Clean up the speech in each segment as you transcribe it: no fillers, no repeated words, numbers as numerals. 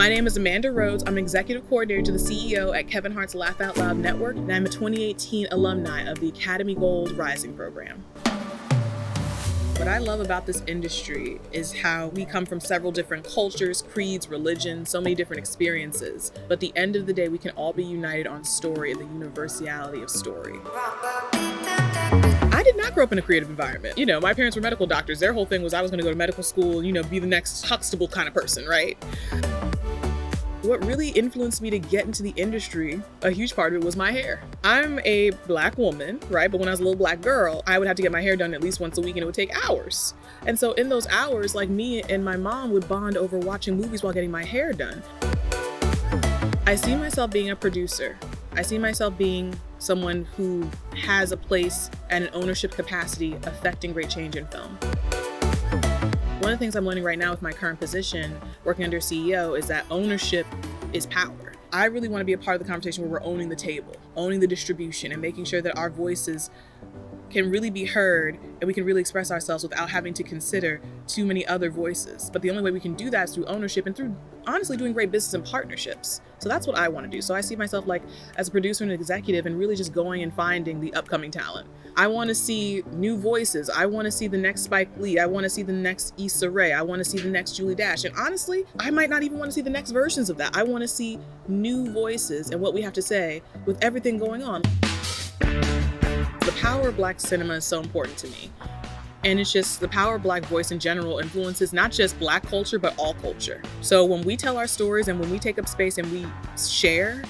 My name is Amanda Rhodes. I'm Executive Coordinator to the CEO at Kevin Hart's Laugh Out Loud Network, and I'm a 2018 alumni of the Academy Gold Rising program. What I love about this industry is how we come from several different cultures, creeds, religions, so many different experiences. But at the end of the day, we can all be united on story and the universality of story. I did not grow up in a creative environment. My parents were medical doctors. Their whole thing was I was going to go to medical school, be the next Huxtable kind of person, right? What really influenced me to get into the industry, a huge part of it was my hair. I'm a Black woman, right? But when I was a little Black girl, I would have to get my hair done at least once a week and it would take hours. And so in those hours, like me and my mom would bond over watching movies while getting my hair done. I see myself being a producer. I see myself being someone who has a place and an ownership capacity affecting great change in film. One of the things I'm learning right now with my current position, working under CEO, is that ownership is power. I really want to be a part of the conversation where we're owning the table, owning the distribution, and making sure that our voices can really be heard and we can really express ourselves without having to consider too many other voices. But the only way we can do that is through ownership and through honestly doing great business and partnerships. So that's what I want to do. So I see myself like as a producer and an executive and really just going and finding the upcoming talent. I want to see new voices. I want to see the next Spike Lee. I want to see the next Issa Rae. I want to see the next Julie Dash. And honestly, I might not even want to see the next versions of that. I want to see new voices and what we have to say with everything going on. The power of Black cinema is so important to me. And it's just the power of Black voice in general influences not just Black culture, but all culture. So when we tell our stories and when we take up space and we share,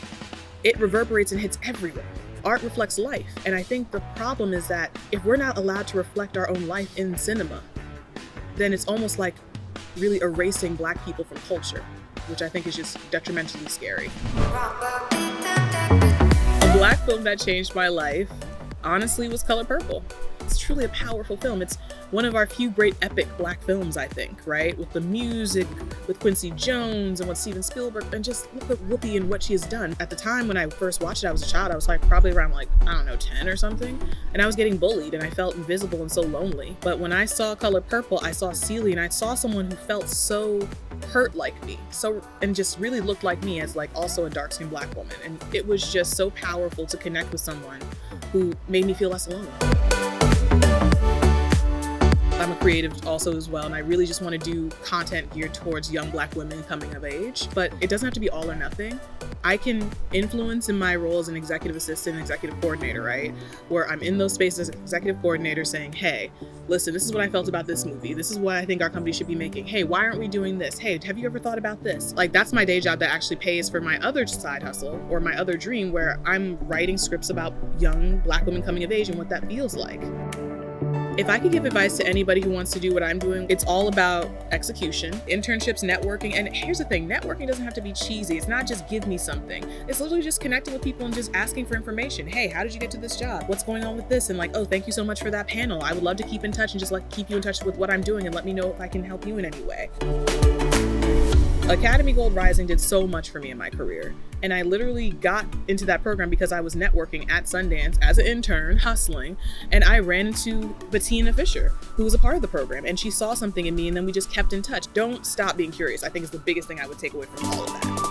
it reverberates and hits everywhere. Art reflects life. And I think the problem is that if we're not allowed to reflect our own life in cinema, then it's almost like really erasing Black people from culture, which I think is just detrimentally scary. A Black film that changed my life, honestly, was Color Purple. It's truly a powerful film. It's one of our few great epic Black films, I think, right? With the music, with Quincy Jones and with Steven Spielberg, and just look at Whoopi and what she has done. At the time when I first watched it, I was a child. I was probably around 10 or something. And I was getting bullied and I felt invisible and so lonely. But when I saw Color Purple, I saw Celie and I saw someone who felt so hurt like me, and just really looked like me as also a dark-skinned Black woman. And it was just so powerful to connect with someone who made me feel less alone. I'm a creative also as well, and I really just want to do content geared towards young Black women coming of age, but it doesn't have to be all or nothing. I can influence in my role as an executive assistant and executive coordinator, right? Where I'm in those spaces as executive coordinator saying, hey, listen, this is what I felt about this movie. This is what I think our company should be making. Hey, why aren't we doing this? Hey, have you ever thought about this? That's my day job that actually pays for my other side hustle or my other dream where I'm writing scripts about young Black women coming of age and what that feels like. If I could give advice to anybody who wants to do what I'm doing, it's all about execution, internships, networking. And here's the thing, networking doesn't have to be cheesy. It's not just give me something. It's literally just connecting with people and just asking for information. Hey, how did you get to this job? What's going on with this? And oh, thank you so much for that panel. I would love to keep in touch and just keep you in touch with what I'm doing and let me know if I can help you in any way. Academy Gold Rising did so much for me in my career. And I literally got into that program because I was networking at Sundance as an intern, hustling, and I ran into Bettina Fisher, who was a part of the program, and she saw something in me, and then we just kept in touch. Don't stop being curious, I think is the biggest thing I would take away from all of that.